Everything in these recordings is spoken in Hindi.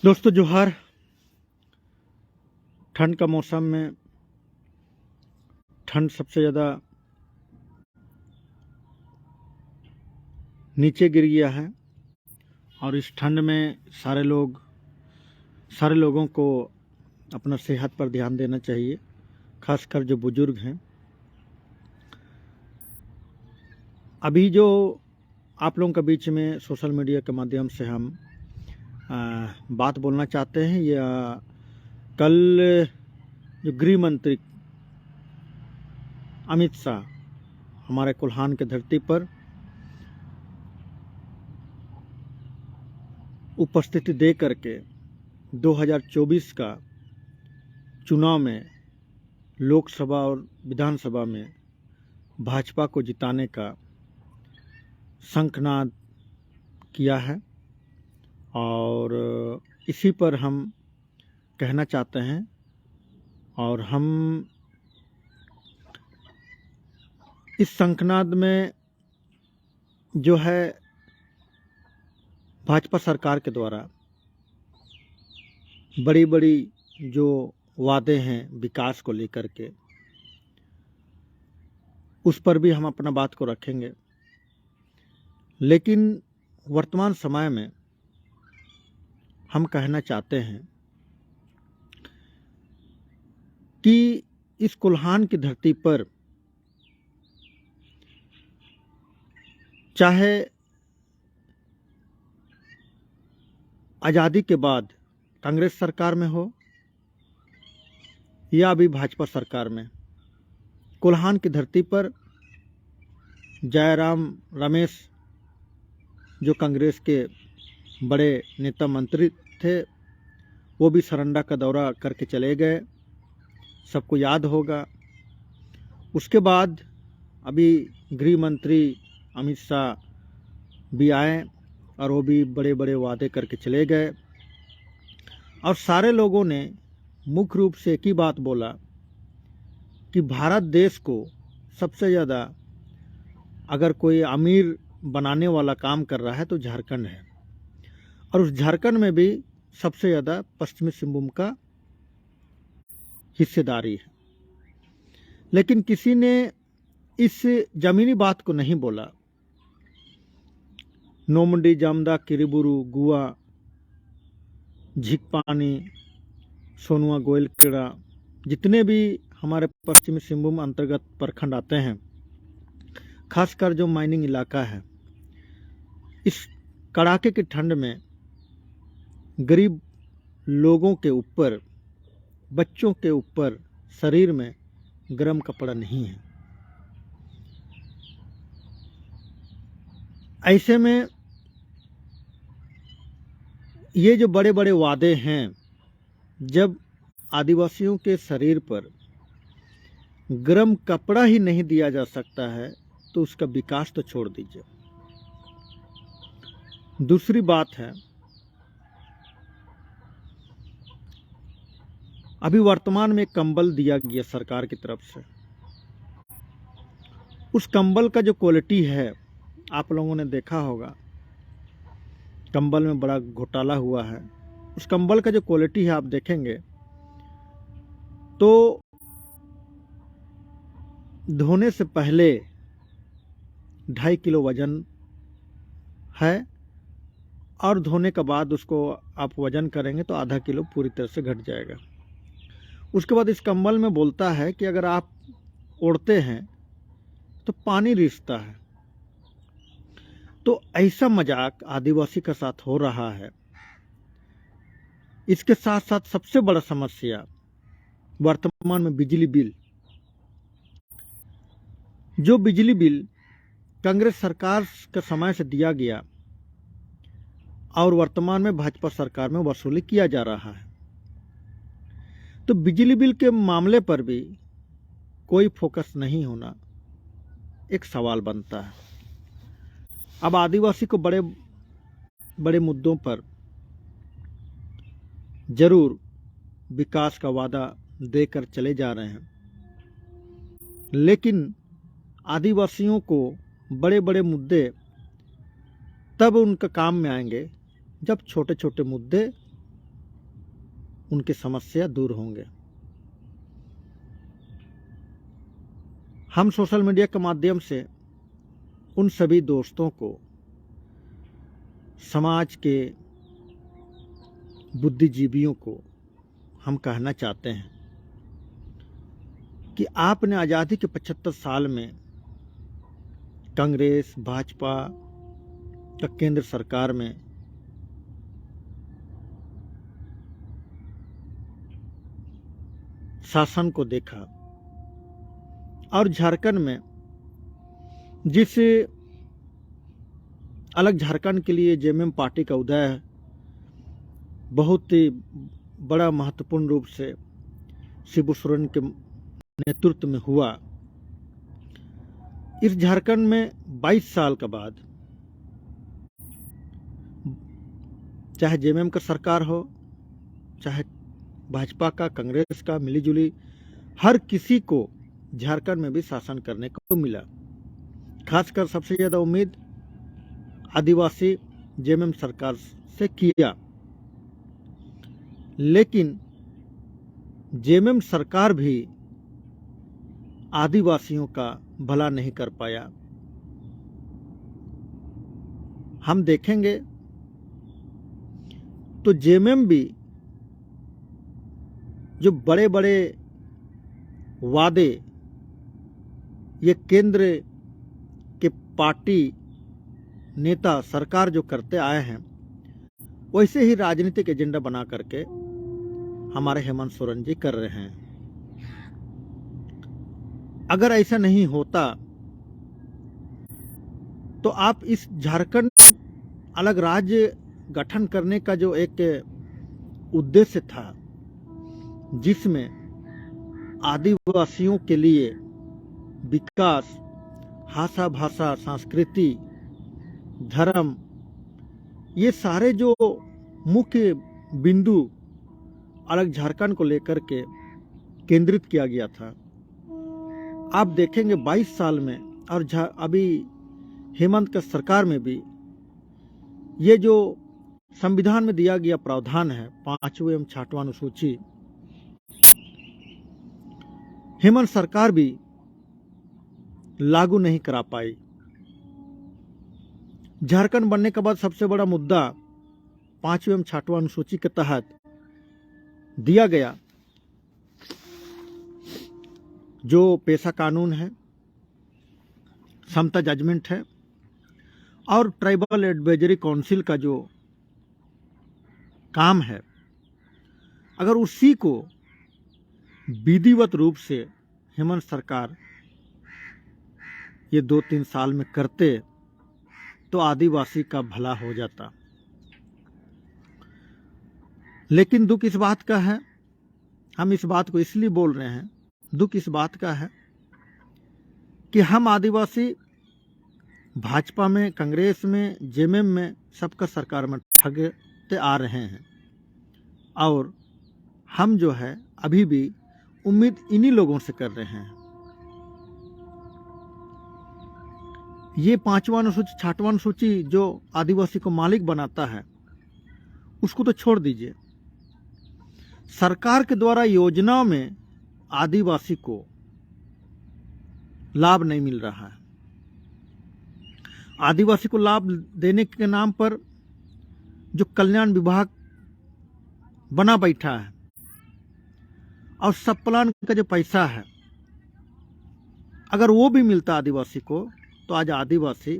दोस्तों जोहार। ठंड का मौसम में ठंड सबसे ज़्यादा नीचे गिर गया है और इस ठंड में सारे लोगों को अपना सेहत पर ध्यान देना चाहिए, खासकर जो बुजुर्ग हैं। अभी जो आप लोगों के बीच में सोशल मीडिया के माध्यम से हम बात बोलना चाहते हैं, या कल जो गृह मंत्री अमित शाह हमारे कोल्हान की धरती पर उपस्थिति दे करके 2024 का चुनाव में लोकसभा और विधानसभा में भाजपा को जिताने का शंखनाद किया है, और इसी पर हम कहना चाहते हैं। और हम इस शंखनाद में जो है भाजपा सरकार के द्वारा बड़ी बड़ी जो वादे हैं विकास को लेकर के, उस पर भी हम अपना बात को रखेंगे। लेकिन वर्तमान समय में हम कहना चाहते हैं कि इस कोल्हान की धरती पर चाहे आज़ादी के बाद कांग्रेस सरकार में हो या अभी भाजपा सरकार में, कोल्हान की धरती पर जयराम रमेश जो कांग्रेस के बड़े नेता मंत्री थे, वो भी सरंडा का दौरा करके चले गए, सबको याद होगा। उसके बाद अभी गृह मंत्री अमित शाह भी आए और वो भी बड़े बड़े वादे करके चले गए, और सारे लोगों ने मुख्य रूप से एक ही बात बोला कि भारत देश को सबसे ज़्यादा अगर कोई अमीर बनाने वाला काम कर रहा है तो झारखंड है, और उस झारखंड में भी सबसे ज़्यादा पश्चिमी सिंहभूम का हिस्सेदारी है। लेकिन किसी ने इस ज़मीनी बात को नहीं बोला। नोमंडी, जामदा, किरीबुरु, गुआ, झीकपानी, सोनुआ, गोयलकेड़ा, जितने भी हमारे पश्चिमी सिंहभूम अंतर्गत प्रखंड आते हैं, खासकर जो माइनिंग इलाका है, इस कड़ाके की ठंड में गरीब लोगों के ऊपर, बच्चों के ऊपर शरीर में गर्म कपड़ा नहीं है। ऐसे में ये जो बड़े बड़े वादे हैं, जब आदिवासियों के शरीर पर गर्म कपड़ा ही नहीं दिया जा सकता है तो उसका विकास तो छोड़ दीजिए। दूसरी बात है, अभी वर्तमान में कंबल दिया गया सरकार की तरफ से, उस कंबल का जो क्वालिटी है आप लोगों ने देखा होगा, कंबल में बड़ा घोटाला हुआ है। उस कंबल का जो क्वालिटी है आप देखेंगे तो धोने से पहले 2.5 किलो वजन है, और धोने के बाद उसको आप वजन करेंगे तो आधा किलो पूरी तरह से घट जाएगा। उसके बाद इस कंबल में बोलता है कि अगर आप ओढ़ते हैं तो पानी रिसता है। तो ऐसा मजाक आदिवासी के साथ हो रहा है। इसके साथ साथ सबसे बड़ा समस्या वर्तमान में बिजली बिल, जो बिजली बिल कांग्रेस सरकार के समय से दिया गया और वर्तमान में भाजपा सरकार में वसूली किया जा रहा है, तो बिजली बिल के मामले पर भी कोई फोकस नहीं होना एक सवाल बनता है। अब आदिवासी को बड़े बड़े मुद्दों पर जरूर विकास का वादा देकर चले जा रहे हैं, लेकिन आदिवासियों को बड़े बड़े मुद्दे तब उनके काम में आएंगे जब छोटे छोटे मुद्दे उनकी समस्या दूर होंगे। हम सोशल मीडिया के माध्यम से उन सभी दोस्तों को, समाज के बुद्धिजीवियों को हम कहना चाहते हैं कि आपने आज़ादी के 75 साल में कांग्रेस भाजपा का केंद्र सरकार में शासन को देखा और झारखंड में जिस अलग झारखंड के लिए जेएमएम पार्टी का उदय बहुत ही बड़ा महत्वपूर्ण रूप से शिबू सोरेन के नेतृत्व में हुआ। इस झारखंड में 22 साल के बाद चाहे जेएमएम का सरकार हो, चाहे भाजपा का, कांग्रेस का, मिलीजुली हर किसी को झारखंड में भी शासन करने को मिला। खासकर सबसे ज़्यादा उम्मीद आदिवासी जेएमएम सरकार से किया, लेकिन जेएमएम सरकार भी आदिवासियों का भला नहीं कर पाया। हम देखेंगे तो जेएमएम भी जो बड़े बड़े वादे ये केंद्र के पार्टी नेता सरकार जो करते आए हैं, वैसे ही राजनीतिक एजेंडा बना करके हमारे हेमंत सोरेन जी कर रहे हैं। अगर ऐसा नहीं होता तो आप इस झारखंड अलग राज्य गठन करने का जो एक उद्देश्य था, जिसमें आदिवासियों के लिए विकास, भाषा भाषा, संस्कृति, धर्म, ये सारे जो मुख्य बिंदु अलग झारखंड को लेकर के केंद्रित किया गया था, आप देखेंगे 22 साल में और अभी हेमंत का सरकार में भी ये जो संविधान में दिया गया प्रावधान है 5वीं एवं 6वीं अनुसूची, हेमंत सरकार भी लागू नहीं करा पाई। झारखंड बनने के बाद सबसे बड़ा मुद्दा 5वीं एवं 6वीं अनुसूची के तहत दिया गया जो पेशा कानून है, समता जजमेंट है और ट्राइबल एडवाइजरी काउंसिल का जो काम है, अगर उसी को विधिवत रूप से हेमंत सरकार ये 2-3 साल में करते तो आदिवासी का भला हो जाता। लेकिन दुख इस बात का है, हम इस बात को इसलिए बोल रहे हैं, दुख इस बात का है कि हम आदिवासी भाजपा में, कांग्रेस में, जेएमएम में, सबका सरकार में ठगते आ रहे हैं और हम जो है अभी भी उम्मीद इन्हीं लोगों से कर रहे हैं। ये 5वां अनुसूची, 6वां अनुसूची जो आदिवासी को मालिक बनाता है, उसको तो छोड़ दीजिए, सरकार के द्वारा योजनाओं में आदिवासी को लाभ नहीं मिल रहा है। आदिवासी को लाभ देने के नाम पर जो कल्याण विभाग बना बैठा है और सब प्लान का जो पैसा है, अगर वो भी मिलता आदिवासी को तो आज आदिवासी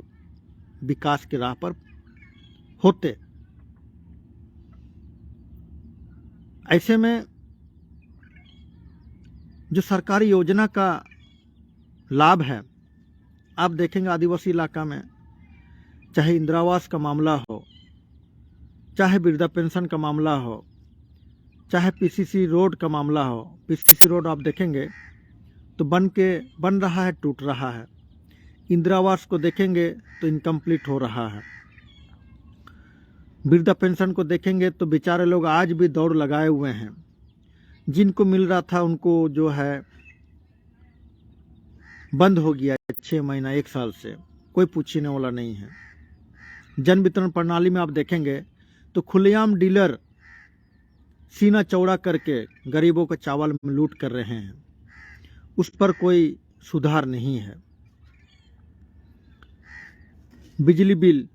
विकास की राह पर होते। ऐसे में जो सरकारी योजना का लाभ है, आप देखेंगे आदिवासी इलाका में, चाहे इंदिरा आवास का मामला हो, चाहे वृद्धा पेंशन का मामला हो, चाहे पीसीसी रोड का मामला हो। पीसीसी रोड आप देखेंगे तो बन रहा है, टूट रहा है। इंदिरा आवास को देखेंगे तो इनकम्प्लीट हो रहा है। वृद्धा पेंशन को देखेंगे तो बेचारे लोग आज भी दौड़ लगाए हुए हैं। जिनको मिल रहा था उनको जो है बंद हो गया 6 महीना 1 साल से, कोई पूछने वाला नहीं है। जन वितरण प्रणाली में आप देखेंगे तो खुलेआम डीलर सीना चौड़ा करके गरीबों का चावल में लूट कर रहे हैं, उस पर कोई सुधार नहीं है। बिजली बिल,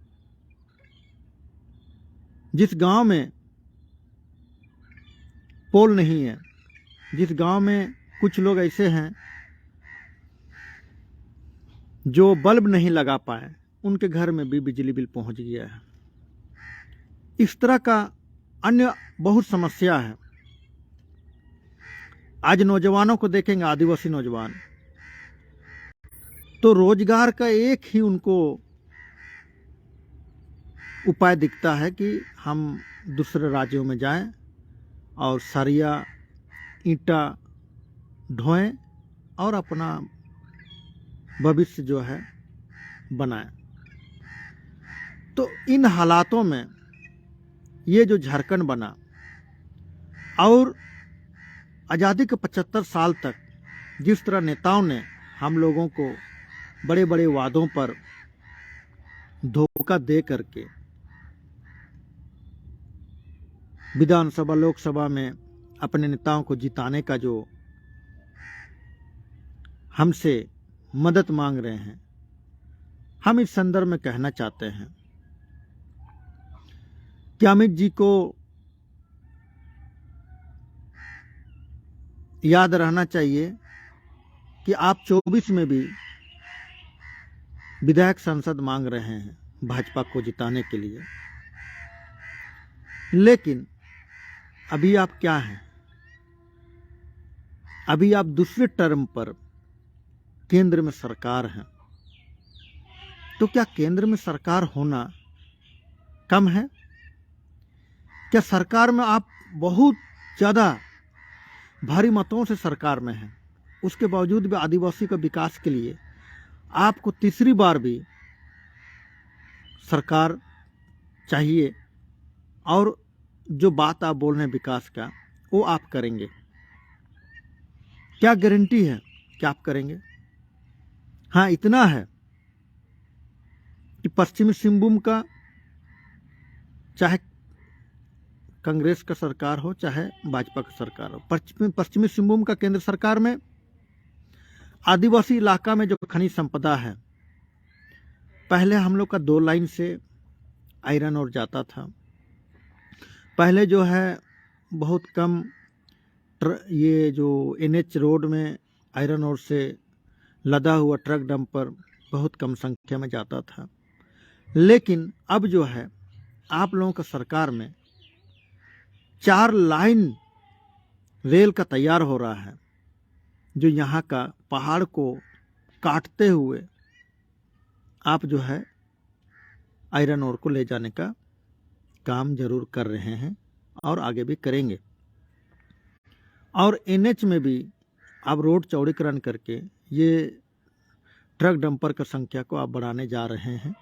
जिस गांव में पोल नहीं है, जिस गांव में कुछ लोग ऐसे हैं जो बल्ब नहीं लगा पाए, उनके घर में भी बिजली बिल पहुंच गया है। इस तरह का अन्य बहुत समस्या है। आज नौजवानों को देखेंगे, आदिवासी नौजवान, तो रोजगार का एक ही उनको उपाय दिखता है कि हम दूसरे राज्यों में जाएं और सरिया ईंटा ढोएं और अपना भविष्य जो है बनाएं। तो इन हालातों में ये जो झारखंड बना और आज़ादी के 75 साल तक जिस तरह नेताओं ने हम लोगों को बड़े बड़े वादों पर धोखा दे करके विधानसभा लोकसभा में अपने नेताओं को जिताने का जो हमसे मदद मांग रहे हैं, हम इस संदर्भ में कहना चाहते हैं कि अमित जी को याद रहना चाहिए कि आप 24 में भी विधायक संसद मांग रहे हैं भाजपा को जिताने के लिए, लेकिन अभी आप क्या हैं? अभी आप दूसरे टर्म पर केंद्र में सरकार हैं। तो क्या केंद्र में सरकार होना कम है? क्या सरकार में आप बहुत ज़्यादा भारी मतों से सरकार में हैं, उसके बावजूद भी आदिवासी का विकास के लिए आपको तीसरी बार भी सरकार चाहिए और जो बात आप बोल रहे हैं विकास का, वो आप करेंगे? क्या गारंटी है कि आप करेंगे? हाँ, इतना है कि पश्चिमी सिंहभूम का चाहे कांग्रेस का सरकार हो चाहे भाजपा का सरकार हो, पश्चिमी सिंहभूम का केंद्र सरकार में आदिवासी इलाका में जो खनिज संपदा है, पहले हम लोग का 2 लाइन से आयरन और जाता था। पहले जो है बहुत कम ये जो NH रोड में आयरन और से लदा हुआ ट्रक डंपर बहुत कम संख्या में जाता था। लेकिन अब जो है आप लोगों का सरकार में 4 लाइन रेल का तैयार हो रहा है, जो यहाँ का पहाड़ को काटते हुए आप जो है आयरन ओर को ले जाने का काम जरूर कर रहे हैं और आगे भी करेंगे। और NH में भी आप रोड चौड़ीकरण करके ये ट्रक डंपर का संख्या को आप बढ़ाने जा रहे हैं।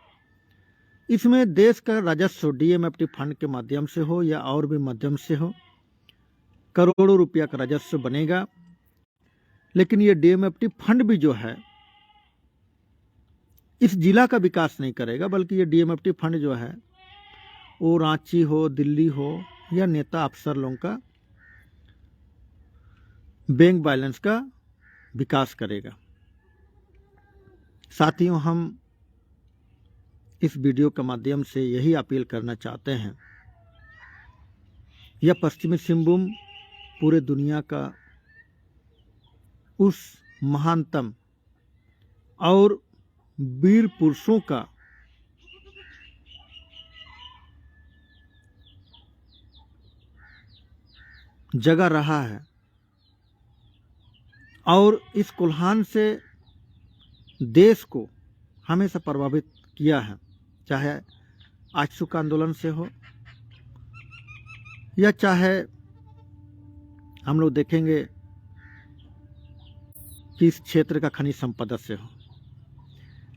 इसमें देश का राजस्व DMFT फंड के माध्यम से हो या और भी माध्यम से हो, करोड़ों रुपया का राजस्व बनेगा। लेकिन ये DMFT फंड भी जो है इस जिला का विकास नहीं करेगा, बल्कि ये DMFT फंड जो है वो रांची हो, दिल्ली हो या नेता अफसर लोगों का बैंक बैलेंस का विकास करेगा। साथियों, हम इस वीडियो के माध्यम से यही अपील करना चाहते हैं, यह पश्चिमी सिंहभूम पूरे दुनिया का उस महानतम और वीर पुरुषों का जगह रहा है और इस कुल्हान से देश को हमेशा प्रभावित किया है, चाहे आशुका आंदोलन से हो या चाहे हम लोग देखेंगे कि इस क्षेत्र का खनिज संपदा से हो।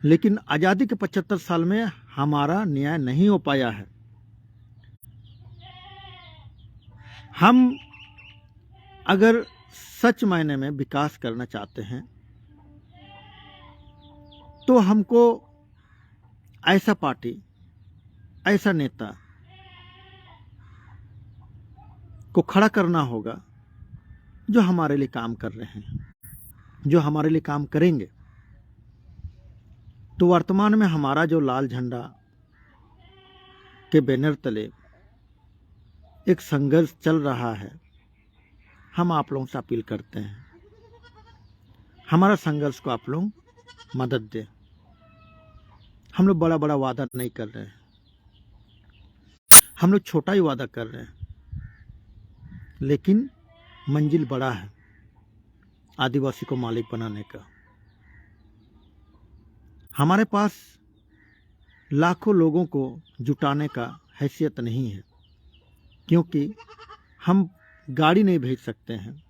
लेकिन आज़ादी के 75 साल में हमारा न्याय नहीं हो पाया है। हम अगर सच मायने में विकास करना चाहते हैं तो हमको ऐसा पार्टी, ऐसा नेता को खड़ा करना होगा जो हमारे लिए काम कर रहे हैं, जो हमारे लिए काम करेंगे। तो वर्तमान में हमारा जो लाल झंडा के बैनर तले एक संघर्ष चल रहा है, हम आप लोगों से अपील करते हैं, हमारा संघर्ष को आप लोग मदद दें। हम लोग बड़ा बड़ा वादा नहीं कर रहे हैं, हम लोग छोटा ही वादा कर रहे हैं, लेकिन मंजिल बड़ा है, आदिवासी को मालिक बनाने का। हमारे पास लाखों लोगों को जुटाने का हैसियत नहीं है, क्योंकि हम गाड़ी नहीं भेज सकते हैं,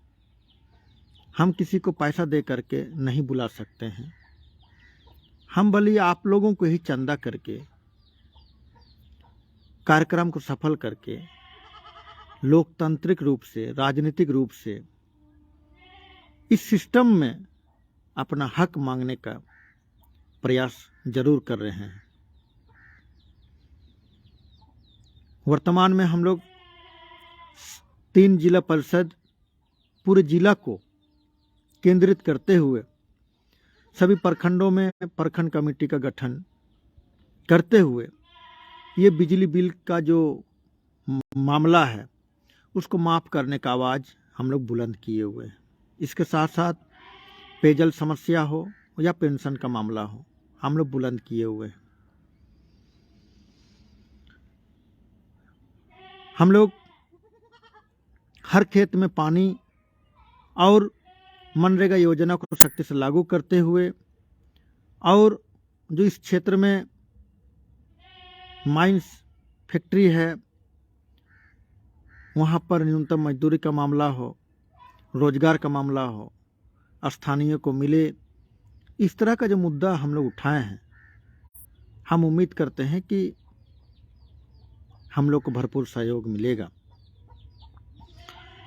हम किसी को पैसा दे करके नहीं बुला सकते हैं। हम भले आप लोगों को ही चंदा करके कार्यक्रम को सफल करके लोकतांत्रिक रूप से, राजनीतिक रूप से इस सिस्टम में अपना हक मांगने का प्रयास जरूर कर रहे हैं। वर्तमान में हम लोग 3 जिला परिषद पूरे जिला को केंद्रित करते हुए सभी प्रखंडों में प्रखंड कमेटी का गठन करते हुए ये बिजली बिल का जो मामला है उसको माफ़ करने का आवाज़ हम लोग बुलंद किए हुए हैं। इसके साथ साथ पेयजल समस्या हो या पेंशन का मामला हो, हम लोग बुलंद किए हुए हैं। हम लोग हर खेत में पानी और मनरेगा योजना को सख्ती से लागू करते हुए और जो इस क्षेत्र में माइंस फैक्ट्री है वहाँ पर न्यूनतम मजदूरी का मामला हो, रोजगार का मामला हो, स्थानीय को मिले, इस तरह का जो मुद्दा हम लोग उठाए हैं, हम उम्मीद करते हैं कि हम लोग को भरपूर सहयोग मिलेगा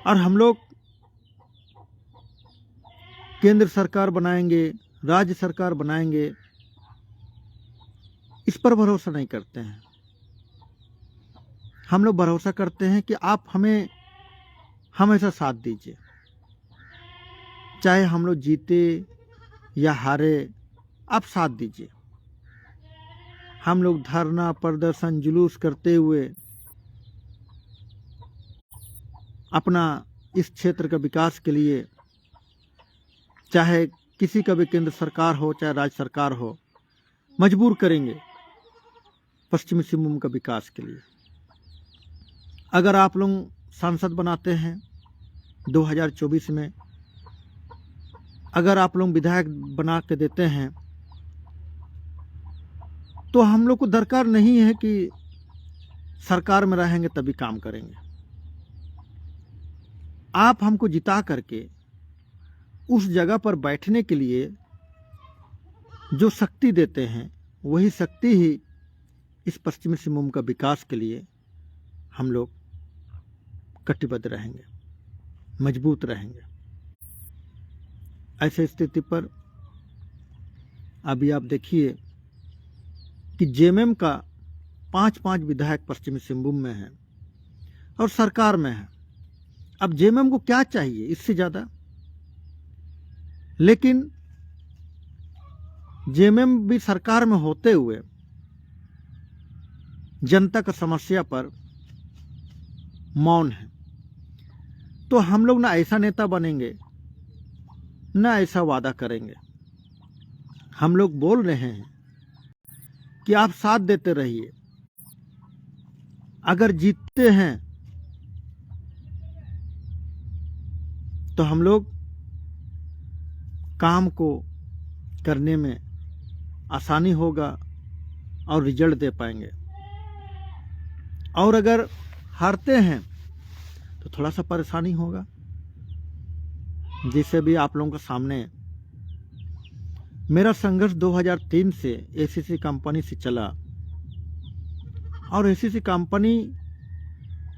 और हम लोग केंद्र सरकार बनाएंगे, राज्य सरकार बनाएंगे, इस पर भरोसा नहीं करते हैं। हम लोग भरोसा करते हैं कि आप हमें हमेशा साथ दीजिए, चाहे हम लोग जीते या हारे, आप साथ दीजिए। हम लोग धरना, प्रदर्शन, जुलूस करते हुए अपना इस क्षेत्र का विकास के लिए, चाहे किसी का भी केंद्र सरकार हो चाहे राज्य सरकार हो, मजबूर करेंगे पश्चिमी सिंहभूम का विकास के लिए। अगर आप लोग सांसद बनाते हैं 2024 में, अगर आप लोग विधायक बना के देते हैं, तो हम लोग को दरकार नहीं है कि सरकार में रहेंगे तभी काम करेंगे। आप हमको जिता करके उस जगह पर बैठने के लिए जो शक्ति देते हैं, वही शक्ति ही इस पश्चिमी सिंहभूम का विकास के लिए हम लोग कटिबद्ध रहेंगे, मजबूत रहेंगे। ऐसे स्थिति पर अभी आप देखिए कि जेएमएम का 5 विधायक पश्चिमी सिंहभूम में है और सरकार में है। अब जेएमएम को क्या चाहिए इससे ज़्यादा? लेकिन जेएमएम भी सरकार में होते हुए जनता का समस्या पर मौन है। तो हम लोग ना ऐसा नेता बनेंगे, ना ऐसा वादा करेंगे। हम लोग बोल रहे हैं कि आप साथ देते रहिए, अगर जीतते हैं तो हम लोग काम को करने में आसानी होगा और रिजल्ट दे पाएंगे, और अगर हारते हैं तो थोड़ा सा परेशानी होगा। जिससे भी आप लोगों के सामने मेरा संघर्ष 2003 से एसीसी कंपनी से चला, और एसीसी कंपनी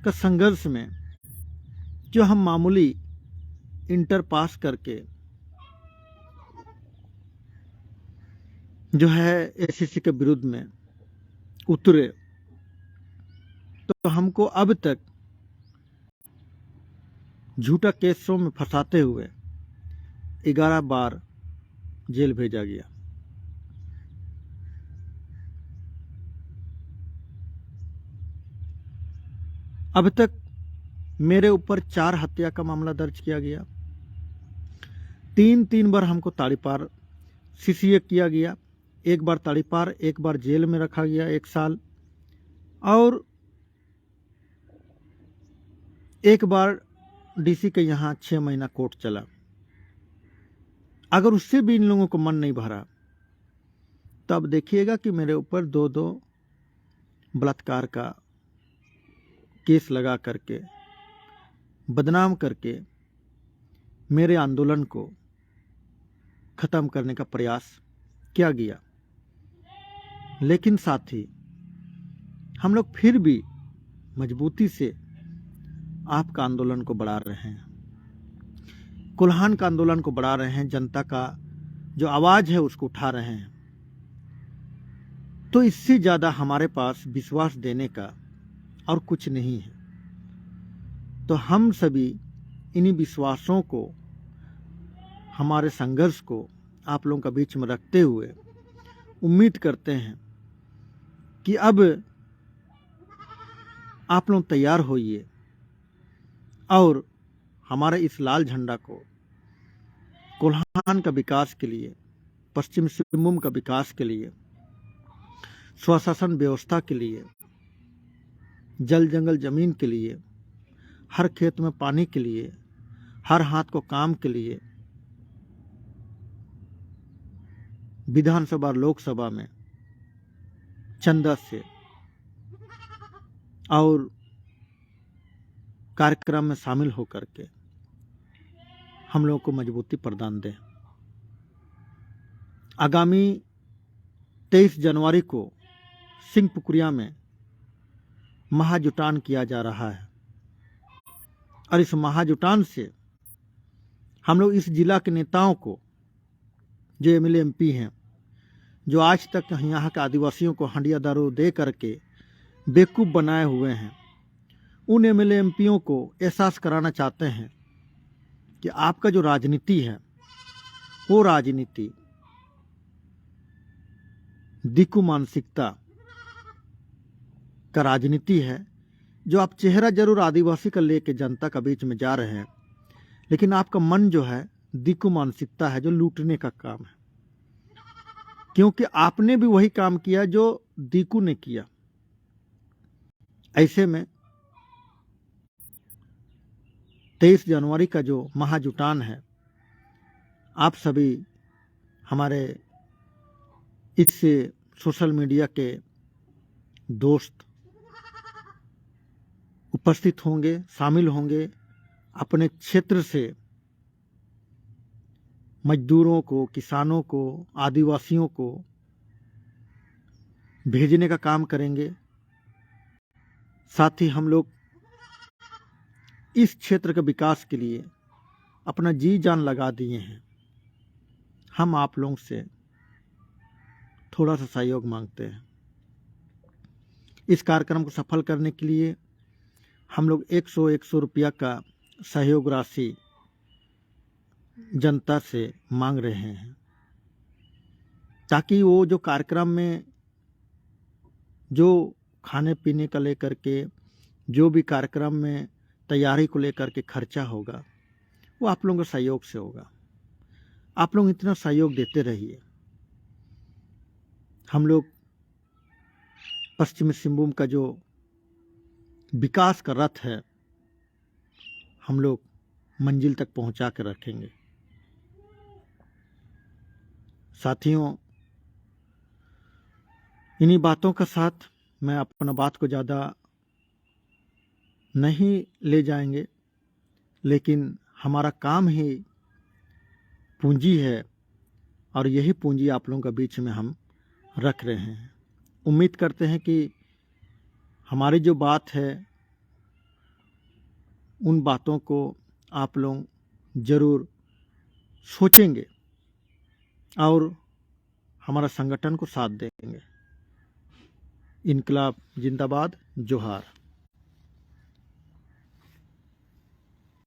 का संघर्ष में जो हम मामूली इंटर पास करके जो है एसीसी के विरुद्ध में उतरे, तो हमको अब तक झूठा केसों में फंसाते हुए 11 बार जेल भेजा गया। अब तक मेरे ऊपर 4 हत्या का मामला दर्ज किया गया। 3 बार हमको ताड़ीपार सीसीए किया गया। 1 बार ताड़ीपार, 1 बार जेल में रखा गया 1 साल, और 1 बार डीसी के यहाँ 6 महीना कोर्ट चला। अगर उससे भी इन लोगों को मन नहीं भरा, तब देखिएगा कि मेरे ऊपर 2 बलात्कार का केस लगा करके बदनाम करके मेरे आंदोलन को खत्म करने का प्रयास किया गया। लेकिन साथ ही हम लोग फिर भी मजबूती से आपका आंदोलन को बढ़ा रहे हैं, कोल्हान का आंदोलन को बढ़ा रहे हैं, जनता का जो आवाज़ है उसको उठा रहे हैं। तो इससे ज़्यादा हमारे पास विश्वास देने का और कुछ नहीं है। तो हम सभी इन्हीं विश्वासों को, हमारे संघर्ष को आप लोगों का बीच में रखते हुए उम्मीद करते हैं कि अब आप लोग तैयार होइए और हमारे इस लाल झंडा को कोल्हान का विकास के लिए, पश्चिम सिंहभूम का विकास के लिए, स्वशासन व्यवस्था के लिए, जल जंगल जमीन के लिए, हर खेत में पानी के लिए, हर हाथ को काम के लिए, विधानसभा लोकसभा में चंदा से और कार्यक्रम में शामिल होकर के हम लोगों को मजबूती प्रदान दें। आगामी 23 जनवरी को सिंहपुकुरिया में महाजुटान किया जा रहा है, और इस महाजुटान से हम लोग इस जिला के नेताओं को, जो एमएलए एमपी हैं, जो आज तक यहाँ के आदिवासियों को हंडिया दारू दे करके बेवकूफ़ बनाए हुए हैं, उन एमएलए एमपीओं को एहसास कराना चाहते हैं कि आपका जो राजनीति है वो राजनीति दिक्कू मानसिकता का राजनीति है। जो आप चेहरा जरूर आदिवासी का लेके जनता का बीच में जा रहे हैं, लेकिन आपका मन जो है दिक्कू मानसिकता है, जो लूटने का काम है। क्योंकि आपने भी वही काम किया जो दिक्कू ने किया। ऐसे में 23 जनवरी का जो महाजुटान है, आप सभी हमारे इस सोशल मीडिया के दोस्त उपस्थित होंगे, शामिल होंगे। अपने क्षेत्र से मजदूरों को, किसानों को, आदिवासियों को भेजने का काम करेंगे। साथ ही हम लोग इस क्षेत्र के विकास के लिए अपना जी जान लगा दिए हैं। हम आप लोगों से थोड़ा सा सहयोग मांगते हैं। इस कार्यक्रम को सफल करने के लिए हम लोग 100 रुपया का सहयोग राशि जनता से मांग रहे हैं, ताकि वो जो कार्यक्रम में जो खाने पीने का लेकर के, जो भी कार्यक्रम में तैयारी को लेकर के खर्चा होगा, वो आप लोगों के सहयोग से होगा। आप लोग इतना सहयोग देते रहिए। हम लोग पश्चिमी सिंहभूम का जो विकास का रथ है, हम लोग मंजिल तक पहुंचा कर रखेंगे। साथियों, इन्हीं बातों का साथ मैं अपना बात को ज़्यादा नहीं ले जाएंगे, लेकिन हमारा काम ही पूंजी है, और यही पूंजी आप लोगों के बीच में हम रख रहे हैं। उम्मीद करते हैं कि हमारी जो बात है, उन बातों को आप लोग ज़रूर सोचेंगे और हमारा संगठन को साथ देंगे। इनकलाब जिंदाबाद, जोहार।